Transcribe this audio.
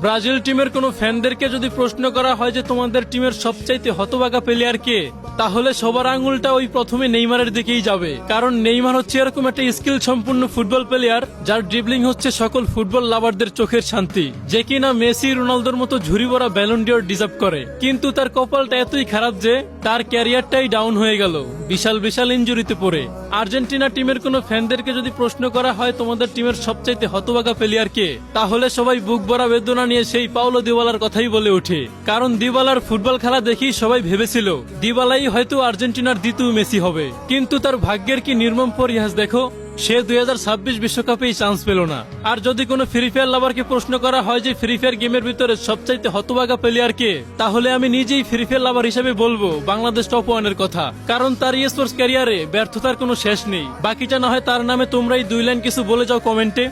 Brazil টিমের কোনো ফ্যানদেরকে যদি প্রশ্ন করা হয় যে তোমাদের টিমের সবচাইতে হতভাগা প্লেয়ার কে, তাহলে সবার আঙুলটা ওই প্রথমে নেইমারের দিকেই যাবে। কারণ নেইমার হচ্ছে এরকম একটা স্কিল সম্পূর্ণ ফুটবল প্লেয়ার, যার ড্রিবলিং হচ্ছে সকল ফুটবল লাভারদের চোখের শান্তি, যে কিনা মেসি রোনালদোর মতো ঝুরি ভরা ব্যালন ডিওর ডিজার্ভ করে। কিন্তু তার কপালটা এতই খারাপ যে তার ক্যারিয়ারটাই ডাউন হয়ে গেল বিশাল বিশাল ইনজুরিতে পড়ে। আর্জেন্টিনা টিমের কোনো ফ্যানদেরকে যদি প্রশ্ন করা হয় তোমাদের টিমের সবচাইতে হতভাগা প্লেয়ার কে, তাহলে সবাই বুক ভরা বেদনা নিয়ে সেই পাওলো দিবালার কথাই বলে ওঠে। কারণ দিবালার ফুটবল খেলা দেখেই সবাই ভেবেছিল দিবালাই হয়তো আর্জেন্টিনার দ্বিতীয় মেসি হবে। কিন্তু তার ভাগ্যের কি নির্মম পরিহাস দেখো, সে 2026 বিশ্বকাপেই চান্স পেল না। আর যদি কোনো ফ্রি ফায়ার লাভারকে প্রশ্ন করা হয় যে ফ্রি ফায়ার গেমের ভিতরে সবচাইতে হতভাগা প্লেয়ার কে, তাহলে আমি নিজেই ফ্রি ফায়ার লাভার হিসেবে বলবো বাংলাদেশ টপ ওয়ানের কথা। কারণ তার স্পোর্টস ক্যারিয়ারে ব্যর্থতার কোনো শেষ নেই। বাকিটা না হয় তার নামে তোমরাই 2 লাইন কিছু বলে যাও কমেন্টে।